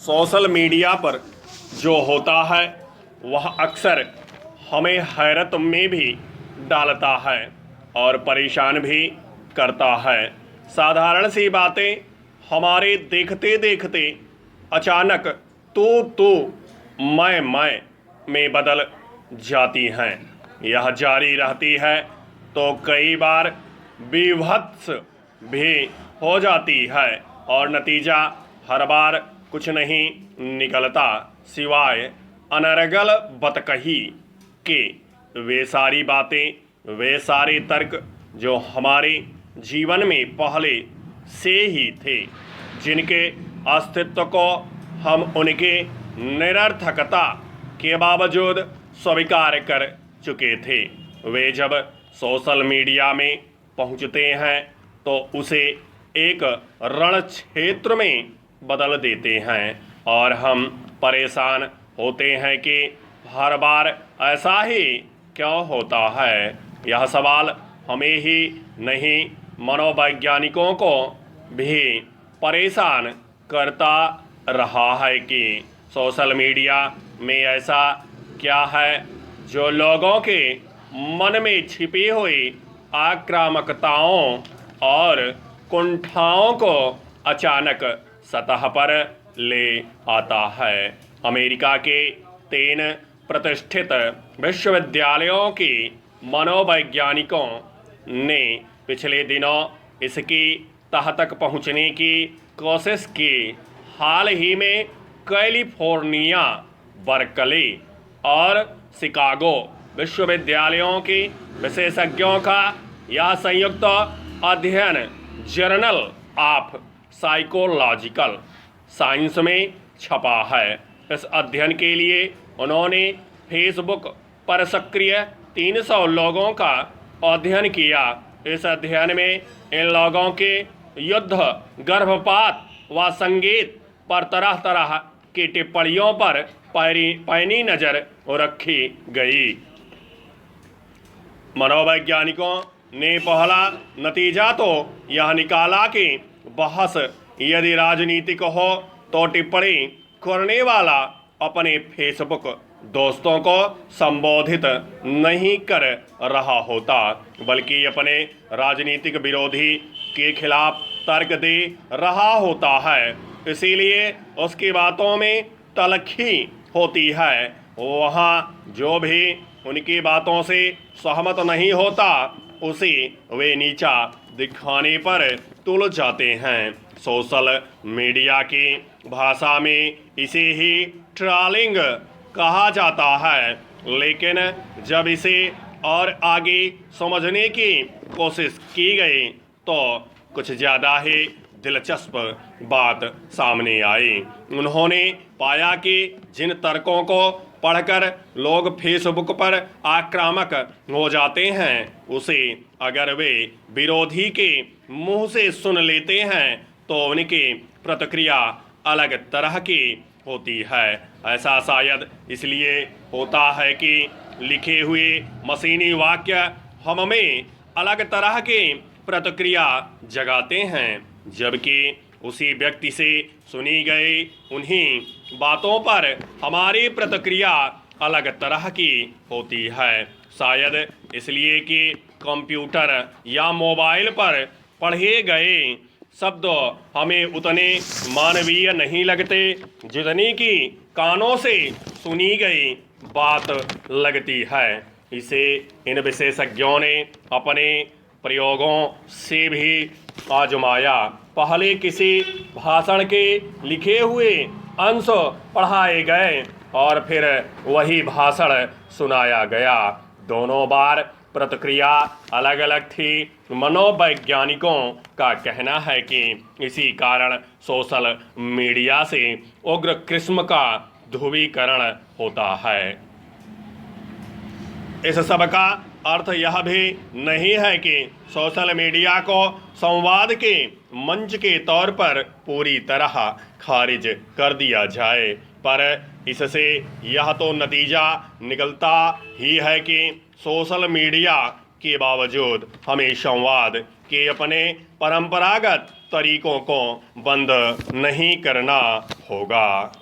Social media पर जो होता है वह अक्सर हमें हैरत में भी डालता है और परेशान भी करता है। साधारण सी बातें हमारे देखते देखते अचानक तू मैं में बदल जाती हैं। यह जारी रहती है तो कई बार बीभत्स भी हो जाती है और नतीजा हर बार कुछ नहीं निकलता सिवाय अनर्गल बतकही के। वे सारी बातें, वे सारे तर्क जो हमारे जीवन में पहले से ही थे, जिनके अस्तित्व को हम उनके निरर्थकता के बावजूद स्वीकार कर चुके थे, वे जब सोशल मीडिया में पहुंचते हैं तो उसे एक रण क्षेत्र में बदल देते हैं और हम परेशान होते हैं कि हर बार ऐसा ही क्यों होता है। यह सवाल हमें ही नहीं, मनोवैज्ञानिकों को भी परेशान करता रहा है कि सोशल मीडिया में ऐसा क्या है जो लोगों के मन में छिपी हुई आक्रामकताओं और कुंठाओं को अचानक सतह पर ले आता है। अमेरिका के 3 प्रतिष्ठित विश्वविद्यालयों के मनोवैज्ञानिकों ने पिछले दिनों इसकी तह तक पहुंचने की कोशिश की। हाल ही में कैलिफोर्निया, बर्कली और शिकागो विश्वविद्यालयों के विशेषज्ञों का यह संयुक्त अध्ययन जर्नल ऑफ साइकोलॉजिकल साइंस में छपा है। इस अध्ययन के लिए उन्होंने फेसबुक पर सक्रिय 300 लोगों का अध्ययन किया। इस अध्ययन में इन लोगों के युद्ध, गर्भपात व संगीत पर तरह तरह की टिप्पणियों पर पैनी नज़र रखी गई। मनोवैज्ञानिकों ने पहला नतीजा तो यह निकाला कि बहस यदि राजनीतिक हो तो टिप्पणी करने वाला अपने फेसबुक दोस्तों को संबोधित नहीं कर रहा होता, बल्कि अपने राजनीतिक विरोधी के खिलाफ तर्क दे रहा होता है। इसीलिए उसकी बातों में तलखी होती है। वहाँ जो भी उनकी बातों से सहमत नहीं होता उसे वे नीचा दिखाने पर तुल जाते हैं। सोशल मीडिया की भाषा में इसे ही ट्रोलिंग कहा जाता है, लेकिन जब इसे और आगे समझने की कोशिश की गई तो कुछ ज़्यादा ही दिलचस्प बात सामने आई। उन्होंने पाया कि जिन तर्कों को पढ़कर लोग फेसबुक पर आक्रामक हो जाते हैं, उसे अगर वे विरोधी के मुंह से सुन लेते हैं तो उनकी प्रतिक्रिया अलग तरह की होती है। ऐसा शायद इसलिए होता है कि लिखे हुए मशीनी वाक्य हम में अलग तरह की प्रतिक्रिया जगाते हैं, जबकि उसी व्यक्ति से सुनी गई उन्हीं बातों पर हमारी प्रतिक्रिया अलग तरह की होती है। शायद इसलिए कि कंप्यूटर या मोबाइल पर पढ़े गए शब्द हमें उतने मानवीय नहीं लगते जितनी कि कानों से सुनी गई बात लगती है। इसे इन विशेषज्ञों ने अपने प्रयोगों से भी आजमाया। पहले किसी भाषण के लिखे हुए अंश पढ़ाए गए और फिर वही भाषण सुनाया गया। दोनों बार प्रतिक्रिया अलग अलग थी। मनोवैज्ञानिकों का कहना है कि इसी कारण सोशल मीडिया से उग्र किस्म का ध्रुवीकरण होता है। इस सब का अर्थ यह भी नहीं है कि सोशल मीडिया को संवाद के मंच के तौर पर पूरी तरह खारिज कर दिया जाए, पर इससे यह तो नतीजा निकलता ही है कि सोशल मीडिया के बावजूद हमें संवाद कि अपने परंपरागत तरीकों को बंद नहीं करना होगा।